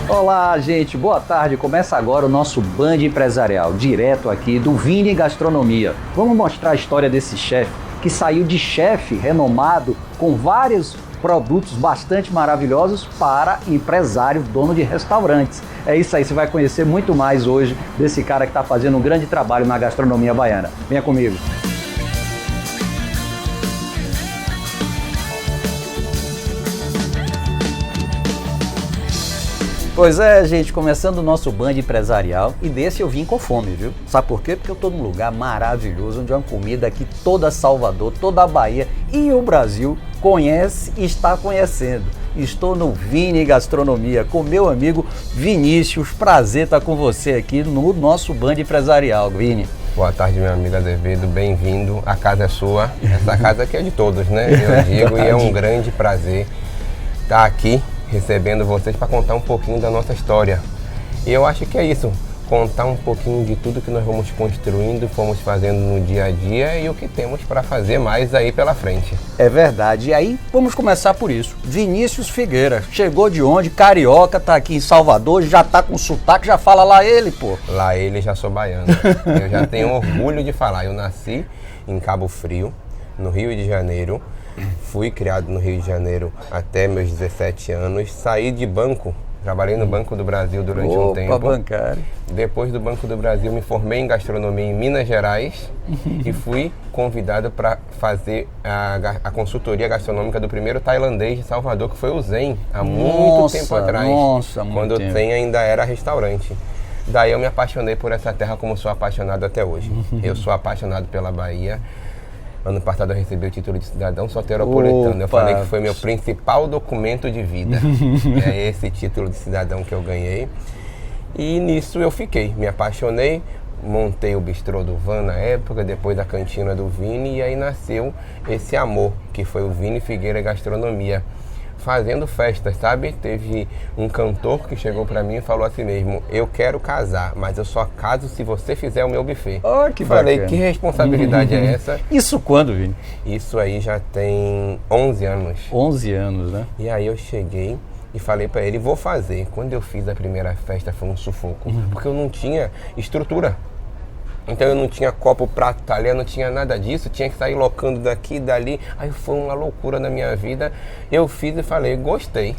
Olá, gente, boa tarde. Começa agora o nosso Band Empresarial, direto aqui do Vini Gastronomia. Vamos mostrar a história desse chefe que saiu de chefe renomado com vários produtos bastante maravilhosos para empresário, dono de restaurantes. É isso aí, você vai conhecer muito mais hoje desse cara que está fazendo um grande trabalho na gastronomia baiana. Venha comigo. Pois é, gente, começando o nosso Band Empresarial, e desse eu vim com fome, viu? Sabe por quê? Porque eu tô num lugar maravilhoso, onde é uma comida que toda Salvador, toda a Bahia e o Brasil conhece e está conhecendo. Estou no Vini Gastronomia com meu amigo Vinícius. Prazer estar com você aqui no nosso Band Empresarial, Vini. Boa tarde, meu amigo Azevedo, bem-vindo. A casa é sua, essa casa aqui é de todos, né? Eu digo, e é um grande prazer estar aqui recebendo vocês para contar um pouquinho da nossa história. E eu acho que é isso, contar um pouquinho de tudo que nós vamos construindo, fomos fazendo no dia a dia e o que temos para fazer mais aí pela frente. É verdade, e aí vamos começar por isso. Vinícius Figueira, chegou de onde? Carioca, tá aqui em Salvador, já tá com sotaque, já fala lá ele, pô. Lá ele, já sou baiano. Eu já tenho orgulho de falar. Eu nasci em Cabo Frio, no Rio de Janeiro. Fui criado no Rio de Janeiro até meus 17 anos. Saí de banco, trabalhei no Banco do Brasil durante um tempo. Bancário. Depois do Banco do Brasil, me formei em gastronomia em Minas Gerais e fui convidado para fazer a consultoria gastronômica do primeiro tailandês de Salvador, que foi o Zen, há muito tempo atrás. Quando o Zen ainda era restaurante. Daí eu me apaixonei por essa terra como sou apaixonado até hoje. Eu sou apaixonado pela Bahia. Ano passado eu recebi o título de cidadão soteropolitano. Eu falei que foi meu principal documento de vida. É esse título de cidadão que eu ganhei. E nisso eu fiquei, me apaixonei, montei o bistrô do Van na época, depois a cantina do Vini, e aí nasceu esse amor, que foi o Vini Figueira Gastronomia. Fazendo festas, sabe? Teve um cantor que chegou pra mim e falou assim mesmo: eu quero casar, mas eu só caso se você fizer o meu buffet. Oh, que Falei, bacana. Que responsabilidade é essa? Isso quando, Vini? Isso aí já tem 11 anos. 11 anos, né? E aí eu cheguei e falei pra ele, vou fazer. Quando eu fiz a primeira festa foi um sufoco, porque eu não tinha estrutura. Então eu não tinha copo, prato, talher, não tinha nada disso, tinha que sair locando daqui e dali. Aí foi uma loucura na minha vida. Eu fiz e falei, gostei,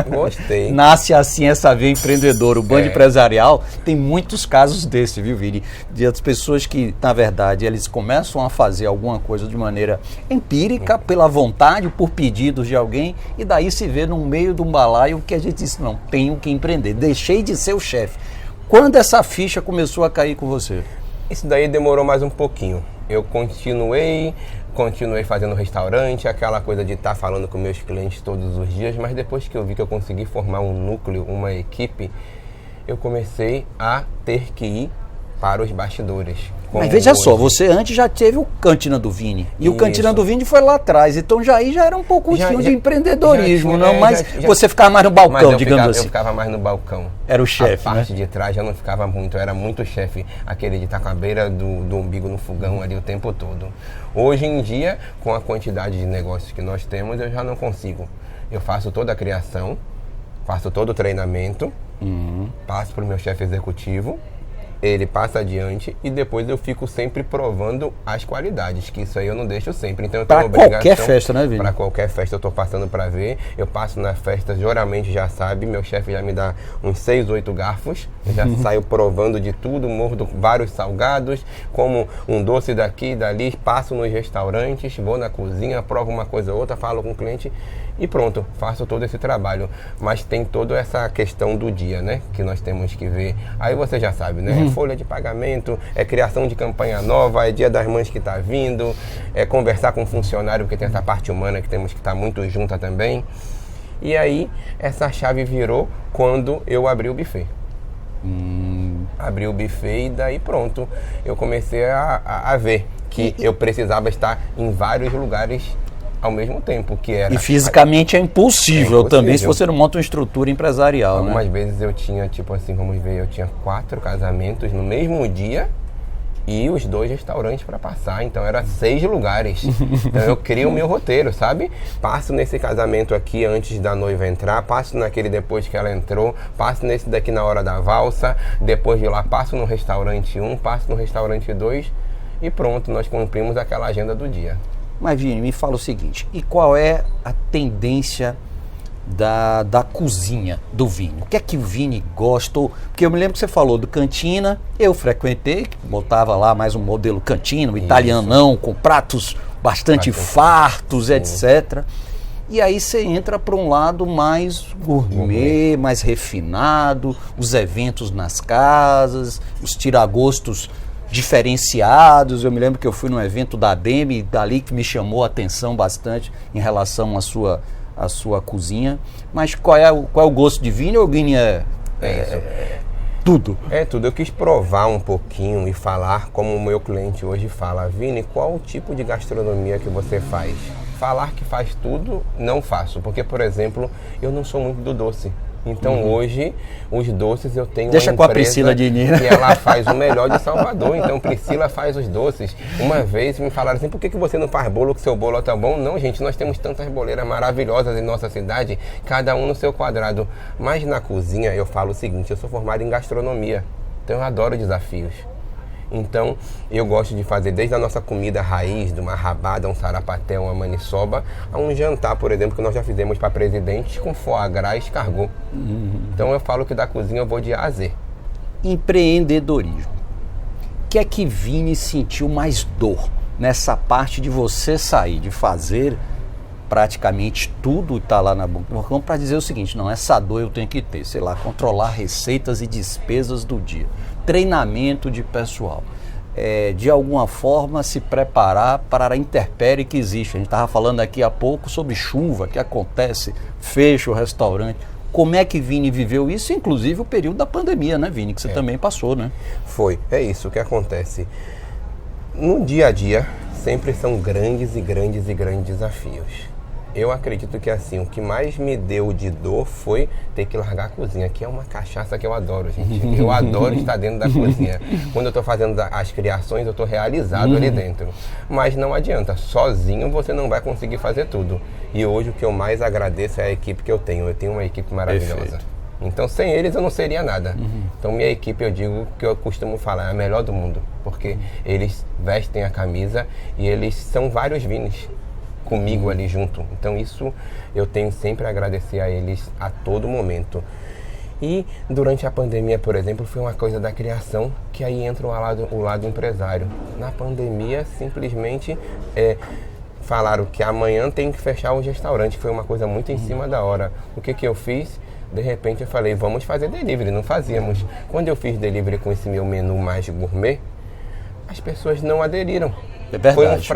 gostei. Nasce assim essa veia empreendedora. O Band Empresarial tem muitos casos desse, viu, Vini? De as pessoas que, na verdade, eles começam a fazer alguma coisa de maneira empírica, pela vontade, por pedidos de alguém, e daí se vê no meio de um balaio que a gente diz, não, tenho que empreender, deixei de ser o chefe. Quando essa ficha começou a cair com você? Isso daí demorou mais um pouquinho. Eu continuei fazendo restaurante, aquela coisa de estar falando com meus clientes todos os dias, mas depois que eu vi que eu consegui formar um núcleo, uma equipe, eu comecei a ter que ir para os bastidores. Mas veja só, você antes já teve o Cantina do Vini. E o Cantina do Vini foi lá atrás. Então já era um pouco de empreendedorismo, não? Mas você ficava mais no balcão, digamos assim. Eu ficava mais no balcão. Era o chefe, né? A parte de trás já não ficava muito, eu era muito chefe. Aquele de estar com a beira do umbigo no fogão ali o tempo todo. Hoje em dia, com a quantidade de negócios que nós temos, eu já não consigo. Eu faço toda a criação, faço todo o treinamento, passo para o meu chefe executivo, ele passa adiante e depois eu fico sempre provando as qualidades, que isso aí eu não deixo sempre. Então eu tenho obrigação. Para qualquer festa, né, Vini? Para qualquer festa eu tô passando para ver. Eu passo na festa, geralmente já sabe, meu chefe já me dá uns 6, 8 garfos. Eu já saio provando de tudo, mordo vários salgados, como um doce daqui e dali, passo nos restaurantes, vou na cozinha, provo uma coisa ou outra, falo com o cliente e pronto, faço todo esse trabalho. Mas tem toda essa questão do dia, né, que nós temos que ver. Aí você já sabe, né? Folha de pagamento, é criação de campanha nova, é Dia das Mães que está vindo, é conversar com o funcionário, porque tem essa parte humana que temos que estar muito junta também. E aí, essa chave virou quando eu abri o buffet. Abri o buffet e daí pronto, eu comecei a ver que eu precisava estar em vários lugares ao mesmo tempo, que era... E fisicamente é impossível também se você não monta uma estrutura empresarial, Algumas vezes eu tinha, tipo assim, vamos ver, eu tinha 4 casamentos no mesmo dia e os 2 restaurantes para passar, então era 6 lugares. Então eu crio o meu roteiro, sabe? Passo nesse casamento aqui antes da noiva entrar, passo naquele depois que ela entrou, passo nesse daqui na hora da valsa, depois de lá passo no restaurante 1, passo no restaurante 2 e pronto, nós cumprimos aquela agenda do dia. Mas Vini, me fala o seguinte, e qual é a tendência da cozinha do Vini? O que é que o Vini gosta? Porque eu me lembro que você falou do cantina, eu frequentei, botava lá mais um modelo cantina, um italianão, com pratos bastante fartos, etc. E aí você entra para um lado mais gourmet, mais refinado, os eventos nas casas, os tiragostos diferenciados. Eu me lembro que eu fui num evento da ADEME, dali que me chamou a atenção bastante em relação à sua cozinha. Mas qual é o gosto de Vini? Ou o Vini é tudo? É tudo. Eu quis provar um pouquinho e falar como o meu cliente hoje fala: Vini, qual o tipo de gastronomia que você faz? Falar que faz tudo, não faço. Porque, por exemplo, eu não sou muito do doce. Então hoje, os doces eu tenho Deixa uma com a empresa Priscila Diniz, que ela faz o melhor de Salvador. Então Priscila faz os doces. Uma vez me falaram assim: por que você não faz bolo, que seu bolo é tão bom? Não, gente, nós temos tantas boleiras maravilhosas em nossa cidade, cada um no seu quadrado. Mas na cozinha eu falo o seguinte: eu sou formado em gastronomia, então eu adoro desafios. Então, eu gosto de fazer desde a nossa comida raiz, de uma rabada, um sarapatel, uma maniçoba, a um jantar, por exemplo, que nós já fizemos para presidentes com foie gras e escargot. Então, eu falo que da cozinha eu vou de A a Z. Empreendedorismo. O que é que Vini sentiu mais dor nessa parte de você sair, de fazer praticamente tudo está lá na boca do balcão, para dizer o seguinte: não, essa dor eu tenho que ter, sei lá, controlar receitas e despesas do dia, treinamento de pessoal, de alguma forma se preparar para a intempérie que existe. A gente estava falando aqui há pouco sobre chuva que acontece, fecha o restaurante. Como é que Vini viveu isso, inclusive o período da pandemia, né, Vini, que você também passou, né? Foi, é isso que acontece. No dia a dia, sempre são grandes e grandes e grandes desafios. Eu acredito que assim, o que mais me deu de dor foi ter que largar a cozinha, que é uma cachaça que eu adoro, gente. Eu adoro estar dentro da cozinha. Quando eu estou fazendo as criações, eu estou realizado ali dentro. Mas não adianta, sozinho você não vai conseguir fazer tudo. E hoje o que eu mais agradeço é a equipe que eu tenho. Eu tenho uma equipe maravilhosa. Perfeito. Então sem eles eu não seria nada. Então minha equipe, eu digo que eu costumo falar, é a melhor do mundo. Porque eles vestem a camisa e eles são vários Vinis comigo ali junto. Então isso eu tenho sempre a agradecer a eles a todo momento. E durante a pandemia, por exemplo, foi uma coisa da criação, que aí entra o lado empresário. Na pandemia, simplesmente falaram que amanhã tem que fechar os restaurantes. Foi uma coisa muito em cima da hora. O que eu fiz? De repente eu falei, vamos fazer delivery. Não fazíamos. Quando eu fiz delivery com esse meu menu mais gourmet, as pessoas não aderiram. É verdade,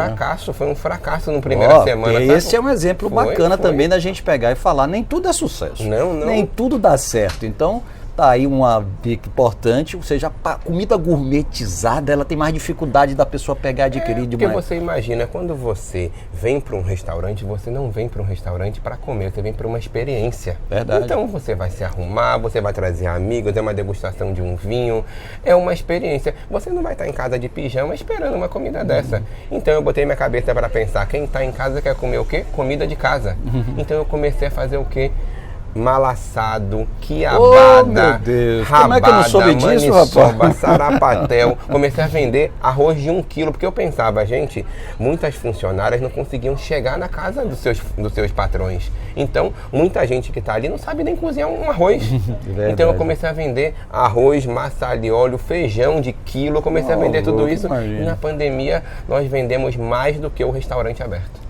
foi um fracasso na primeira semana. Esse é um exemplo bacana também da gente pegar e falar, nem tudo é sucesso. Não. Nem tudo dá certo. Então, tá aí uma dica importante, ou seja, a comida gourmetizada, ela tem mais dificuldade da pessoa pegar e adquirir porque demais. Você imagina, quando você vem para um restaurante, você não vem para um restaurante para comer, você vem para uma experiência. Verdade. Então você vai se arrumar, você vai trazer amigos, é uma degustação de um vinho, é uma experiência. Você não vai estar em casa de pijama esperando uma comida dessa. Então eu botei minha cabeça para pensar, quem está em casa quer comer o quê? Comida de casa. Então eu comecei a fazer o quê? Malaçado, quiabada, meu Deus. rabada, como é que eu não soube disso, rapaz? Sarapatel. Comecei a vender arroz de 1 quilo, porque eu pensava, gente, muitas funcionárias não conseguiam chegar na casa dos seus patrões. Então, muita gente que está ali não sabe nem cozinhar um arroz. Então eu comecei a vender arroz, massa alho e óleo, feijão de quilo, eu comecei a vender tudo isso. Imagina. E na pandemia nós vendemos mais do que o restaurante aberto.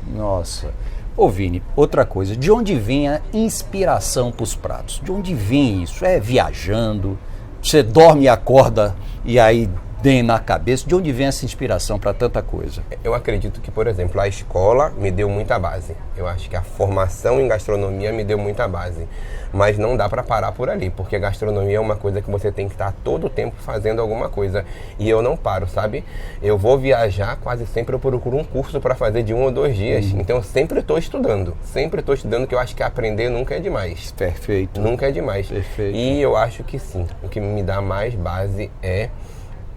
Nossa. Ô Vini, outra coisa, de onde vem a inspiração para os pratos? De onde vem isso? É viajando? Você dorme e acorda e aí tem na cabeça? De onde vem essa inspiração para tanta coisa? Eu acredito que, por exemplo, a escola me deu muita base. Eu acho que a formação em gastronomia me deu muita base. Mas não dá para parar por ali, porque a gastronomia é uma coisa que você tem que estar todo o tempo fazendo alguma coisa. E eu não paro, sabe? Eu vou viajar, quase sempre eu procuro um curso para fazer de 1 ou 2 dias. Então eu sempre estou estudando. Sempre estou estudando, que eu acho que aprender nunca é demais. Perfeito. Nunca é demais. Perfeito. E eu acho que sim, o que me dá mais base é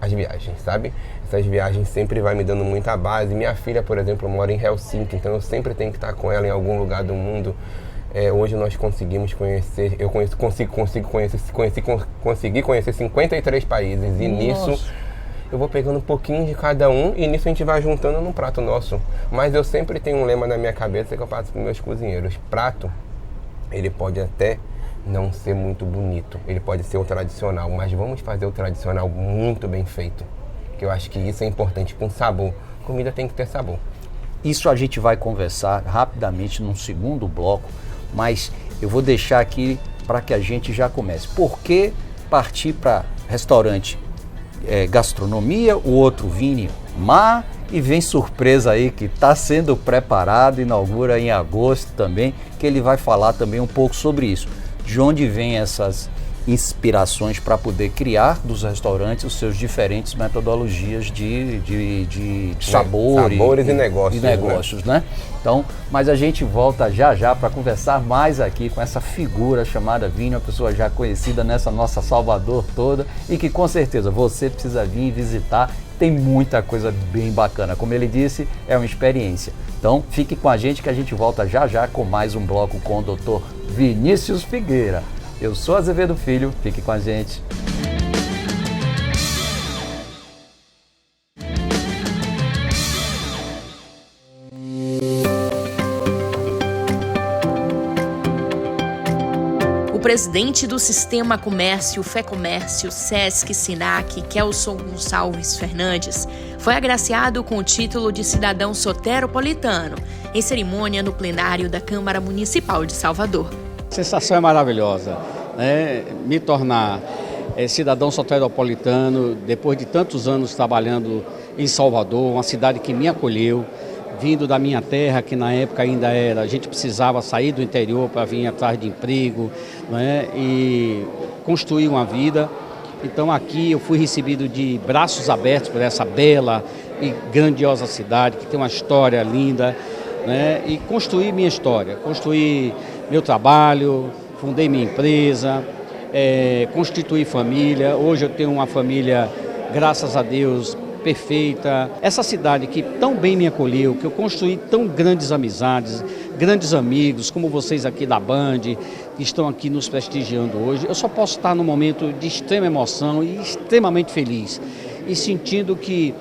as viagens, sabe? Essas viagens sempre vai me dando muita base. Minha filha, por exemplo, mora em Helsinki, então eu sempre tenho que estar com ela em algum lugar do mundo. Hoje nós conseguimos conhecer, consegui conhecer 53 países. E nisso eu vou pegando um pouquinho de cada um e nisso a gente vai juntando num prato nosso. Mas eu sempre tenho um lema na minha cabeça que eu passo para meus cozinheiros. Prato, ele pode até não ser muito bonito, ele pode ser o tradicional, mas vamos fazer o tradicional muito bem feito, que eu acho que isso é importante, com sabor. Comida tem que ter sabor. Isso a gente vai conversar rapidamente num segundo bloco, mas eu vou deixar aqui para que a gente já comece. Por que partir para restaurante gastronomia, o outro Vini Mar, e vem surpresa aí que está sendo preparado, inaugura em agosto também, que ele vai falar também um pouco sobre isso. De onde vêm essas inspirações para poder criar dos restaurantes os seus diferentes metodologias de sabores e negócios, né? Então, mas a gente volta já para conversar mais aqui com essa figura chamada Vini, uma pessoa já conhecida nessa nossa Salvador toda e que com certeza você precisa vir visitar. Tem muita coisa bem bacana. Como ele disse, é uma experiência. Então, fique com a gente que a gente volta já com mais um bloco com o Dr. Vinícius Figueira. Eu sou Azevedo Filho, fique com a gente. O presidente do Sistema Comércio, Fecomércio, Sesc, Sinac, Kelson Gonçalves Fernandes, foi agraciado com o título de cidadão soteropolitano, em cerimônia no plenário da Câmara Municipal de Salvador. A sensação é maravilhosa, né? Me tornar cidadão soteropolitano, depois de tantos anos trabalhando em Salvador, uma cidade que me acolheu, vindo da minha terra, que na época ainda a gente precisava sair do interior para vir atrás de emprego, né? E construir uma vida. Então aqui eu fui recebido de braços abertos por essa bela e grandiosa cidade, que tem uma história linda, né? E construir minha história, construir meu trabalho, fundei minha empresa, constituí família. Hoje eu tenho uma família, graças a Deus, perfeita. Essa cidade que tão bem me acolheu, que eu construí tão grandes amizades, grandes amigos, como vocês aqui da Band, que estão aqui nos prestigiando hoje. Eu só posso estar num momento de extrema emoção e extremamente feliz. E sentindo que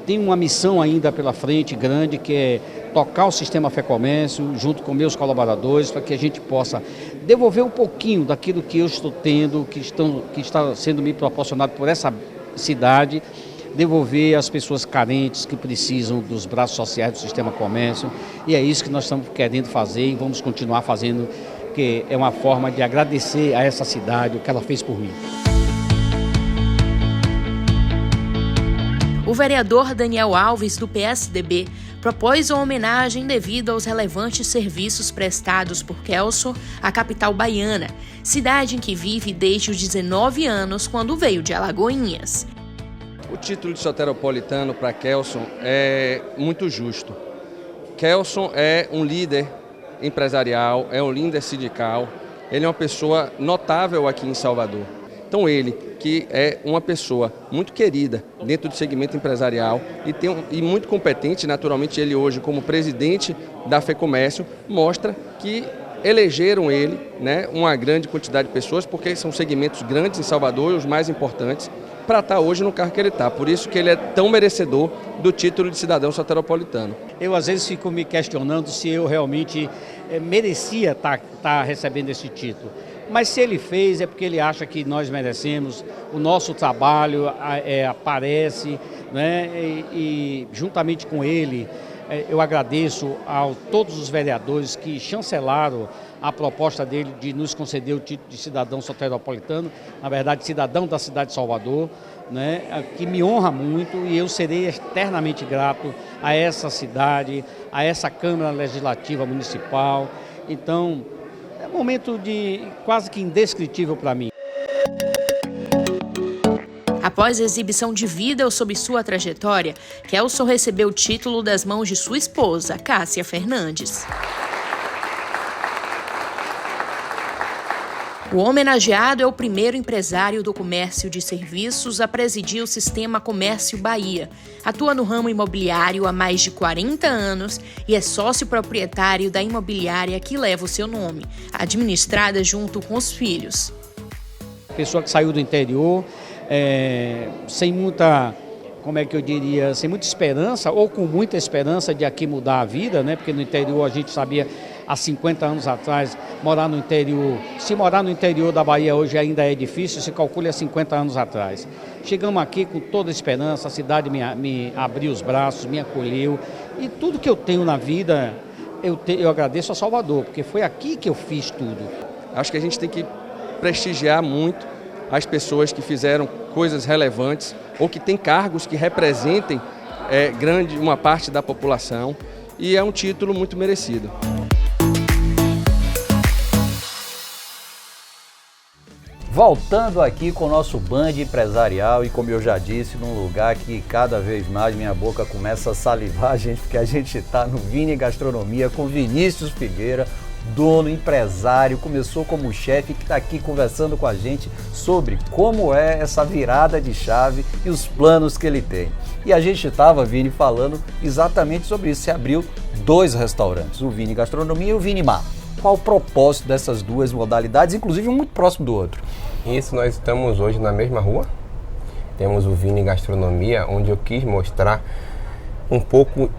tem uma missão ainda pela frente grande, que é tocar o Sistema Fecomércio junto com meus colaboradores, para que a gente possa devolver um pouquinho daquilo que eu estou tendo, que está sendo me proporcionado por essa cidade, devolver às pessoas carentes que precisam dos braços sociais do Sistema Comércio. E é isso que nós estamos querendo fazer e vamos continuar fazendo, porque é uma forma de agradecer a essa cidade o que ela fez por mim. O vereador Daniel Alves, do PSDB, propôs uma homenagem devido aos relevantes serviços prestados por Kelson à capital baiana, cidade em que vive desde os 19 anos, quando veio de Alagoinhas. O título de soteropolitano para Kelson é muito justo. Kelson é um líder empresarial, é um líder sindical, ele é uma pessoa notável aqui em Salvador. Então ele, que é uma pessoa muito querida dentro do segmento empresarial e muito competente, naturalmente ele hoje como presidente da Fecomércio, mostra que elegeram ele, né, uma grande quantidade de pessoas, porque são segmentos grandes em Salvador, os mais importantes, para estar hoje no cargo que ele está. Por isso que ele é tão merecedor do título de cidadão soteropolitano. Eu às vezes fico me questionando se eu realmente merecia estar recebendo esse título. Mas se ele fez, é porque ele acha que nós merecemos, o nosso trabalho aparece, né? E juntamente com ele, eu agradeço a todos os vereadores que chancelaram a proposta dele de nos conceder o título de cidadão soteropolitano, na verdade cidadão da cidade de Salvador, né? Que me honra muito e eu serei eternamente grato a essa cidade, a essa Câmara Legislativa Municipal. Então, é um momento quase que indescritível para mim. Após a exibição de vídeo sobre sua trajetória, Kelson recebeu o título das mãos de sua esposa, Cássia Fernandes. O homenageado é o primeiro empresário do comércio de serviços a presidir o Sistema Comércio Bahia. Atua no ramo imobiliário há mais de 40 anos e é sócio proprietário da imobiliária que leva o seu nome, administrada junto com os filhos. Pessoa que saiu do interior, sem muita, sem muita esperança ou com muita esperança de aqui mudar a vida, né? Porque no interior a gente sabia há 50 anos atrás, morar no interior, se morar no interior da Bahia hoje ainda é difícil, se calcula há 50 anos atrás. Chegamos aqui com toda a esperança, a cidade me abriu os braços, me acolheu e tudo que eu tenho na vida eu agradeço a Salvador, porque foi aqui que eu fiz tudo. Acho que a gente tem que prestigiar muito as pessoas que fizeram coisas relevantes ou que têm cargos que representem uma parte da população e é um título muito merecido. Voltando aqui com o nosso Band Empresarial e como eu já disse, num lugar que cada vez mais minha boca começa a salivar, gente, porque a gente está no Vini Gastronomia com Vinícius Figueira, dono, empresário, começou como chefe, que está aqui conversando com a gente sobre como é essa virada de chave e os planos que ele tem. E a gente estava, Vini, falando exatamente sobre isso. Você abriu 2 restaurantes, o Vini Gastronomia e o Vini Mar. Qual o propósito dessas 2 modalidades, inclusive um muito próximo do outro? Isso, nós estamos hoje na mesma rua. Temos o Vini Gastronomia, onde eu quis mostrar um pouco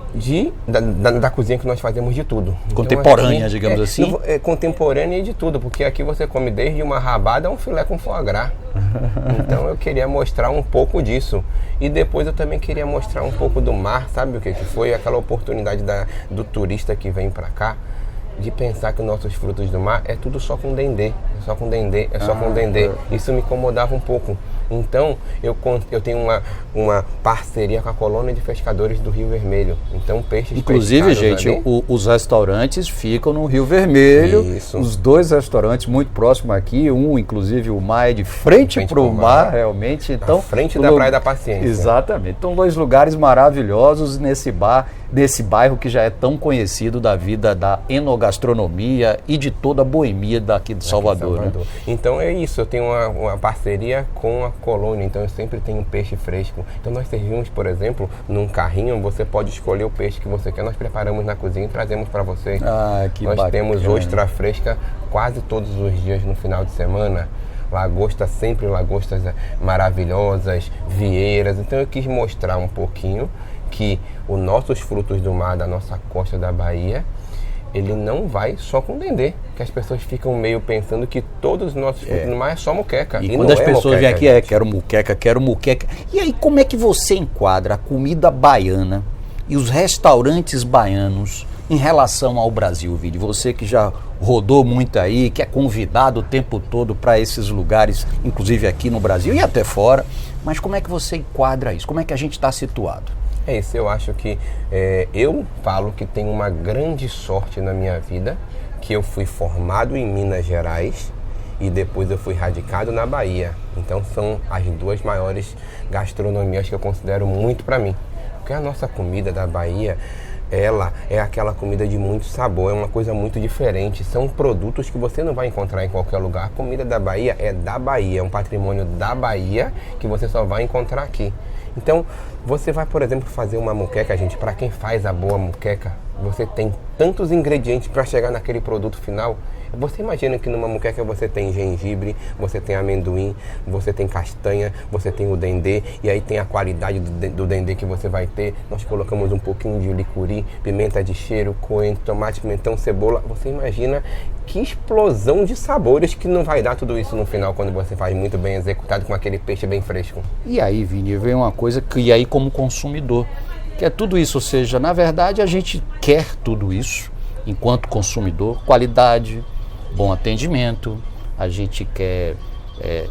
da cozinha que nós fazemos de tudo. Contemporânea, então, digamos assim? É contemporânea e de tudo, porque aqui você come desde uma rabada a um filé com foie gras. Então eu queria mostrar um pouco disso. E depois eu também queria mostrar um pouco do mar, sabe o que foi? Aquela oportunidade do turista que vem para cá, de pensar que nossos frutos do mar é tudo só com dendê, é só com dendê. Isso me incomodava um pouco. Então, eu tenho uma parceria com a colônia de pescadores do Rio Vermelho. Então, peixes inclusive, gente, os restaurantes ficam no Rio Vermelho. Isso. Os 2 restaurantes muito próximos aqui. Inclusive, o mar é de frente para o mar, realmente. Então, à frente da Praia da Paciência. Exatamente. Então, 2 lugares maravilhosos nesse bairro que já é tão conhecido da vida da enogastronomia e de toda a boemia daqui de Salvador. Né? Então, é isso. Eu tenho uma parceria com a colônia, então eu sempre tenho peixe fresco. Então nós servimos, por exemplo, num carrinho, você pode escolher o peixe que você quer, nós preparamos na cozinha e trazemos para você. Que nós bacana. Temos ostra fresca quase todos os dias no final de semana, lagostas maravilhosas, vieiras. Então eu quis mostrar um pouquinho que os nossos frutos do mar, da nossa costa da Bahia, ele não vai só com dendê, que as pessoas ficam meio pensando que todos os nossos frutos do mar é só moqueca. E quando as pessoas vêm aqui, quero moqueca. E aí, como é que você enquadra a comida baiana e os restaurantes baianos em relação ao Brasil, Vini? Você que já rodou muito aí, que é convidado o tempo todo para esses lugares, inclusive aqui no Brasil e até fora, mas como é que você enquadra isso? Como é que a gente está situado? É isso, eu acho que eu falo que tenho uma grande sorte na minha vida, que eu fui formado em Minas Gerais e depois eu fui radicado na Bahia. Então são as 2 maiores gastronomias que eu considero muito para mim. Porque a nossa comida da Bahia, ela é aquela comida de muito sabor, é uma coisa muito diferente. São produtos que você não vai encontrar em qualquer lugar. A comida da Bahia é da Bahia, é um patrimônio da Bahia que você só vai encontrar aqui. Então, você vai, por exemplo, fazer uma moqueca, gente, para quem faz a boa moqueca, você tem tantos ingredientes para chegar naquele produto final. Você imagina que numa moqueca você tem gengibre, você tem amendoim, você tem castanha, você tem o dendê, e aí tem a qualidade do dendê que você vai ter. Nós colocamos um pouquinho de licuri, pimenta de cheiro, coentro, tomate, pimentão, cebola. Você imagina que explosão de sabores que não vai dar tudo isso no final quando você faz muito bem executado com aquele peixe bem fresco. E aí, Vini, vem uma coisa que aí como consumidor, que é tudo isso, ou seja, na verdade a gente quer tudo isso enquanto consumidor, qualidade, bom atendimento, a gente quer,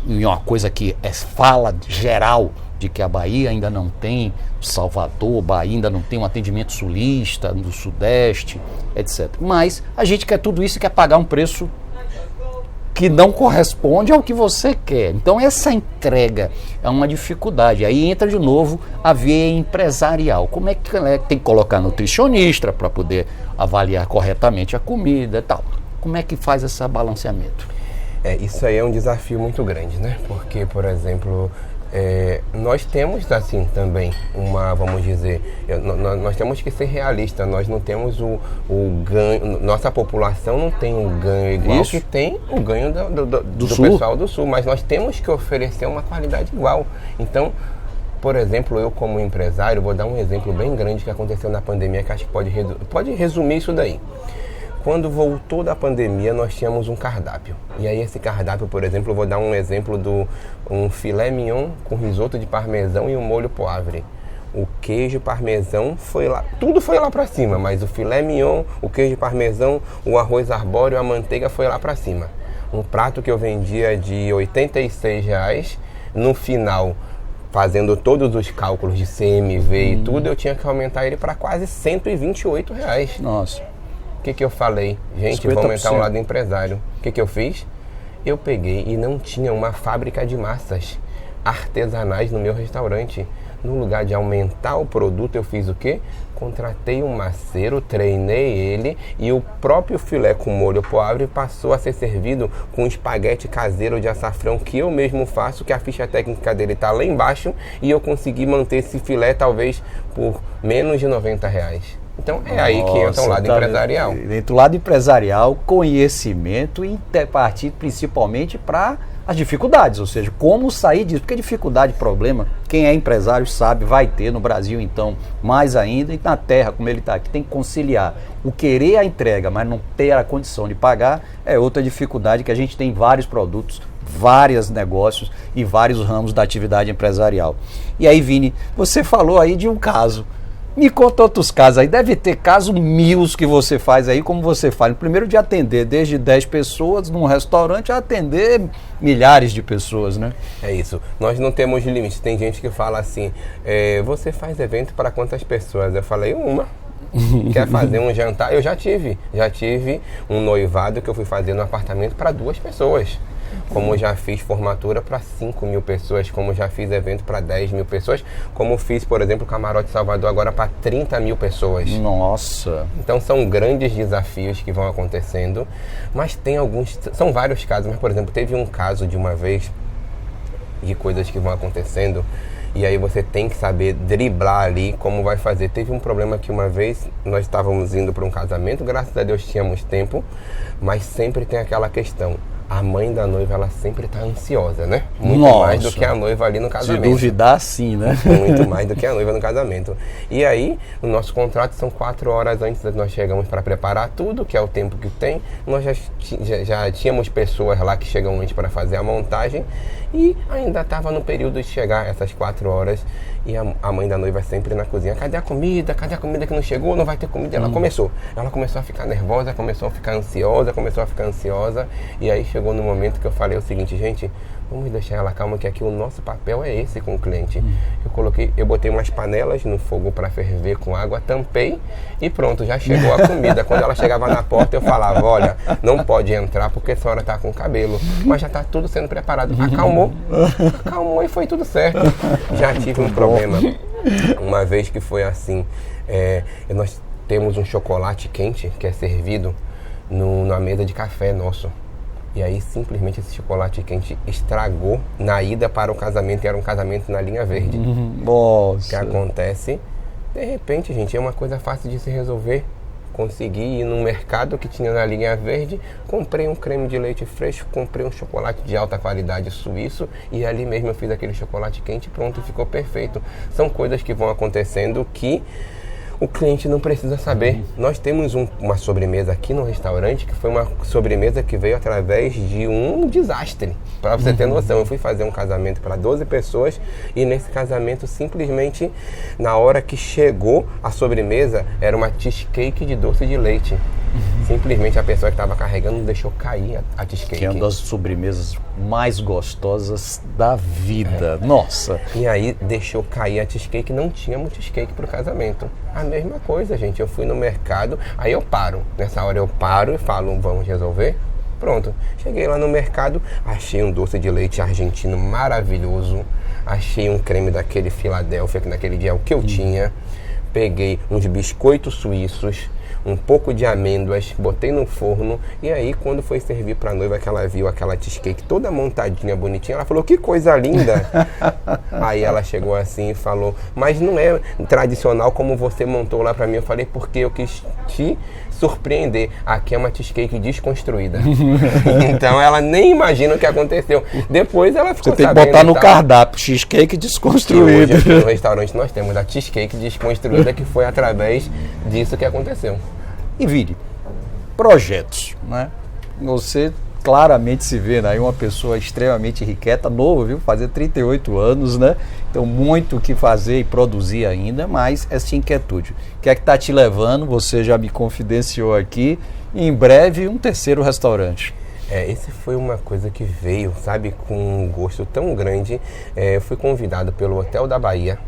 e uma coisa que fala geral de que a Bahia ainda não tem, Salvador, Bahia ainda não tem um atendimento sulista, no Sudeste, etc. Mas a gente quer tudo isso e quer pagar um preço que não corresponde ao que você quer. Então essa entrega é uma dificuldade. Aí entra de novo a veia empresarial. Como é que tem que colocar nutricionista para poder avaliar corretamente a comida e tal? Como é que faz esse balanceamento? Isso aí é um desafio muito grande, né? Porque, por exemplo, nós temos assim também vamos dizer, nós temos que ser realistas, nós não temos o ganho, nossa população não tem o ganho igual que tem o ganho do pessoal do Sul, mas nós temos que oferecer uma qualidade igual. Então, por exemplo, eu como empresário, vou dar um exemplo bem grande que aconteceu na pandemia, que acho que pode resumir isso daí. Quando voltou da pandemia, nós tínhamos um cardápio. E aí esse cardápio, por exemplo, eu vou dar um exemplo um filé mignon com risoto de parmesão e um molho poivre. O queijo parmesão foi lá, tudo foi lá para cima, mas o filé mignon, o queijo parmesão, o arroz arbóreo, a manteiga foi lá para cima. Um prato que eu vendia de R$86, no final, fazendo todos os cálculos de CMV e tudo, eu tinha que aumentar ele para quase R$128. Nossa. O que eu falei? Gente, 50%. Vou aumentar o lado empresário. O que eu fiz? Eu peguei e não tinha uma fábrica de massas artesanais no meu restaurante. No lugar de aumentar o produto, eu fiz o quê? Contratei um maceiro, treinei ele e o próprio filé com molho poivre passou a ser servido com espaguete caseiro de açafrão que eu mesmo faço, que a ficha técnica dele está lá embaixo, e eu consegui manter esse filé talvez por menos de R$90. Então aí que entra o lado empresarial. Entra o lado empresarial, conhecimento e partir principalmente para as dificuldades, ou seja, como sair disso, porque dificuldade, problema, quem é empresário sabe, vai ter no Brasil então, mais ainda, e na terra, como ele está aqui, tem que conciliar o querer a entrega, mas não ter a condição de pagar, é outra dificuldade que a gente tem em vários produtos, vários negócios e vários ramos da atividade empresarial. E aí, Vini, você falou aí de um caso. Me conta outros casos aí, deve ter casos mil que você faz aí, como você fala. Primeiro de atender desde 10 pessoas num restaurante a atender milhares de pessoas, né? É isso, nós não temos limites. Tem gente que fala assim, você faz evento para quantas pessoas? Eu falei, uma. Quer fazer um jantar? Eu já tive um noivado que eu fui fazer no apartamento para 2 pessoas. Como já fiz formatura para 5.000 pessoas, como já fiz evento para 10.000 pessoas, como fiz, por exemplo, Camarote Salvador agora para 30.000 pessoas. Nossa! Então são grandes desafios que vão acontecendo, mas são vários casos, mas por exemplo, teve um caso de uma vez de coisas que vão acontecendo e aí você tem que saber driblar ali como vai fazer. Teve um problema que uma vez nós estávamos indo para um casamento, graças a Deus tínhamos tempo, mas sempre tem aquela questão. A mãe da noiva, ela sempre está ansiosa, né? Muito mais do que a noiva ali no casamento. Se duvidar, sim, né? Muito mais do que a noiva no casamento. E aí, o nosso contrato são 4 horas antes de nós chegamos para preparar tudo, que é o tempo que tem. Nós já tínhamos pessoas lá que chegam antes para fazer a montagem e ainda estava no período de chegar essas 4 horas e a mãe da noiva sempre na cozinha. Cadê a comida? Cadê a comida que não chegou? Não vai ter comida? Ela começou a ficar nervosa, começou a ficar ansiosa e aí chegou no momento que eu falei o seguinte, gente, vamos deixar ela calma, que aqui o nosso papel é esse com o cliente. Eu botei umas panelas no fogo para ferver com água, tampei e pronto, já chegou a comida. Quando ela chegava na porta, eu falava, olha, não pode entrar porque a senhora está com cabelo, mas já está tudo sendo preparado. Acalmou e foi tudo certo. Já tive um problema uma vez que foi assim, nós temos um chocolate quente que é servido na mesa de café nosso. E aí simplesmente esse chocolate quente estragou na ida para o casamento, e era um casamento na linha verde. Nossa. O que acontece? De repente, gente, é uma coisa fácil de se resolver. Consegui ir num mercado que tinha na linha verde, comprei um creme de leite fresco, comprei um chocolate de alta qualidade suíço e ali mesmo eu fiz aquele chocolate quente e pronto, ficou perfeito. São coisas que vão acontecendo que o cliente não precisa saber. Nós temos uma sobremesa aqui no restaurante que foi uma sobremesa que veio através de um desastre. Para você ter noção, eu fui fazer um casamento para 12 pessoas e nesse casamento simplesmente na hora que chegou a sobremesa era uma cheesecake de doce de leite. Simplesmente a pessoa que estava carregando deixou cair a cheesecake. Que é uma das sobremesas mais gostosas da vida. Nossa! E aí deixou cair a cheesecake, não tínhamos cheesecake para o casamento. A mesma coisa, gente. Eu fui no mercado, aí eu paro. Nessa hora eu paro e falo, vamos resolver? Pronto. Cheguei lá no mercado, achei um doce de leite argentino maravilhoso. Achei um creme daquele Filadélfia, que naquele dia é o que eu tinha. Peguei uns biscoitos suíços, um pouco de amêndoas, botei no forno, e aí quando foi servir para a noiva, que ela viu aquela cheesecake toda montadinha, bonitinha, ela falou, que coisa linda. Aí ela chegou assim e falou, mas não é tradicional como você montou lá para mim. Eu falei, porque eu quis te surpreender, aqui é uma cheesecake desconstruída. Então ela nem imagina o que aconteceu. Depois ela ficou Você tem que sabendo, botar no tá? cardápio, cheesecake desconstruído. Hoje aqui no restaurante nós temos a cheesecake desconstruída, que foi através disso que aconteceu. E Vini, projetos, né? Você claramente se vê aí uma pessoa extremamente irrequieta, novo, viu? Fazer 38 anos, né? Então muito o que fazer e produzir ainda, mas essa inquietude. O que é que está te levando? Você já me confidenciou aqui, em breve um terceiro restaurante. Esse foi uma coisa que veio, sabe, com um gosto tão grande. Eu fui convidado pelo Hotel da Bahia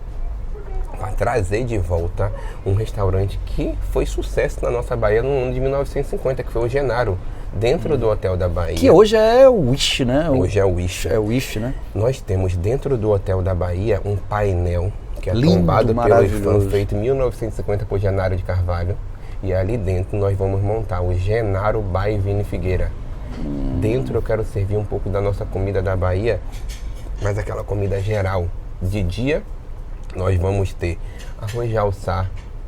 para trazer de volta um restaurante que foi sucesso na nossa Bahia no ano de 1950, que foi o Genaro, dentro do Hotel da Bahia. Que hoje é o Wish, né? Hoje é o Wish. É o Wish, né? Nós temos dentro do Hotel da Bahia um painel que é lindo, tombado pelos fãs, feito em 1950 por Genaro de Carvalho. E ali dentro nós vamos montar o Genaro by Vini Figueira. Dentro eu quero servir um pouco da nossa comida da Bahia, mas aquela comida geral. De dia nós vamos ter arroz de alçá,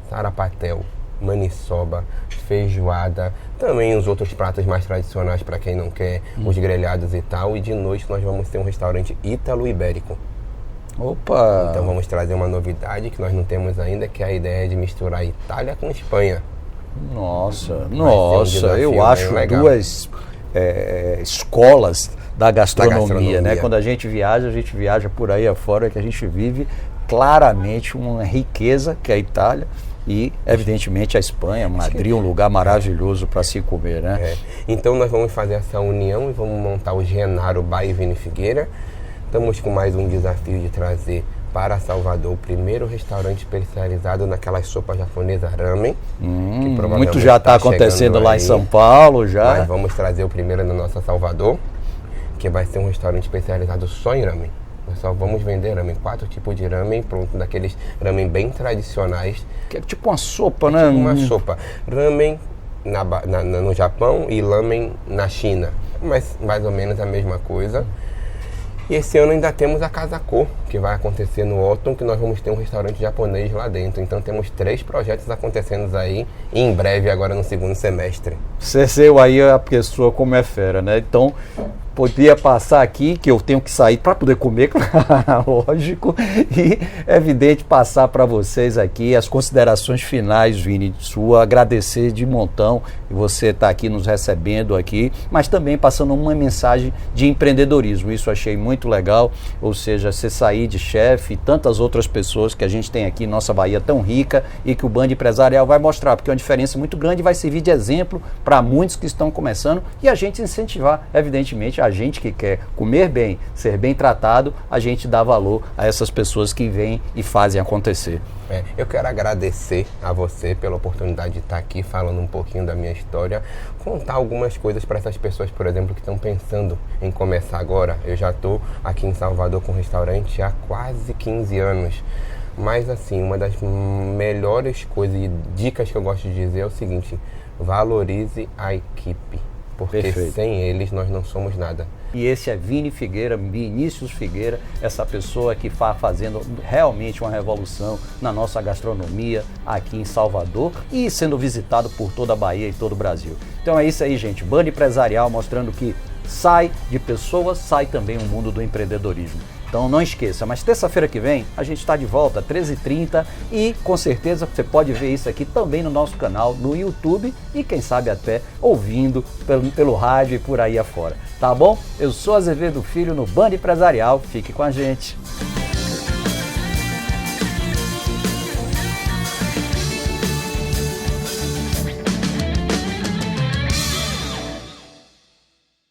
sarapatel, maniçoba, feijoada, também os outros pratos mais tradicionais para quem não quer, os grelhados e tal. E de noite nós vamos ter um restaurante ítalo-ibérico. Opa! Então vamos trazer uma novidade que nós não temos ainda, que é a ideia de misturar Itália com Espanha. Nossa, desafio eu acho legal. duas escolas da gastronomia, né? Quando a gente viaja por aí afora, que a gente vive claramente uma riqueza, que é a Itália, e evidentemente a Espanha, Madrid, um lugar maravilhoso para se comer, né? Então nós vamos fazer essa união e vamos montar o Genaro by Vini Figueira. Estamos com mais um desafio de trazer para Salvador o primeiro restaurante especializado naquelas sopas japonesas ramen. Que provavelmente muito já está acontecendo lá em São Paulo, já. Mas vamos trazer o primeiro na nossa Salvador, que vai ser um restaurante especializado só em ramen. Nós só vamos vender ramen, 4 tipos de ramen, pronto, daqueles ramen bem tradicionais. Que é tipo uma sopa, né? Tipo uma sopa. Ramen no Japão e lamen na China. Mas mais ou menos a mesma coisa. E esse ano ainda temos a Casa Co, que vai acontecer no Otton, que nós vamos ter um restaurante japonês lá dentro. Então temos 3 projetos acontecendo aí, e em breve, agora no segundo semestre. Ceceu aí a pessoa como é fera, né? Então, podia passar aqui, que eu tenho que sair para poder comer, lógico, e é evidente passar para vocês aqui as considerações finais, Vini, sua, agradecer de montão você estar aqui nos recebendo aqui, mas também passando uma mensagem de empreendedorismo. Isso achei muito legal, ou seja, você sair de chefe e tantas outras pessoas que a gente tem aqui em nossa Bahia tão rica e que o Band Empresarial vai mostrar, porque é uma diferença muito grande, vai servir de exemplo para muitos que estão começando e a gente incentivar, evidentemente, a gente que quer comer bem, ser bem tratado, a gente dá valor a essas pessoas que vêm e fazem acontecer. Eu quero agradecer a você pela oportunidade de estar aqui falando um pouquinho da minha história, contar algumas coisas para essas pessoas, por exemplo, que estão pensando em começar agora. Eu já estou aqui em Salvador com um restaurante há quase 15 anos. Mas assim, uma das melhores coisas e dicas que eu gosto de dizer é o seguinte: valorize a equipe, porque Perfeito. Sem eles nós não somos nada. E esse é Vini Figueira, Vinícius Figueira, essa pessoa que está fazendo realmente uma revolução na nossa gastronomia aqui em Salvador e sendo visitado por toda a Bahia e todo o Brasil. Então é isso aí, gente. Band Empresarial mostrando que sai de pessoas, sai também o mundo do empreendedorismo. Então não esqueça, mas terça-feira que vem a gente está de volta, 13h30, e com certeza você pode ver isso aqui também no nosso canal, no YouTube, e quem sabe até ouvindo pelo rádio e por aí afora. Tá bom? Eu sou Azevedo Filho no Band Empresarial, fique com a gente.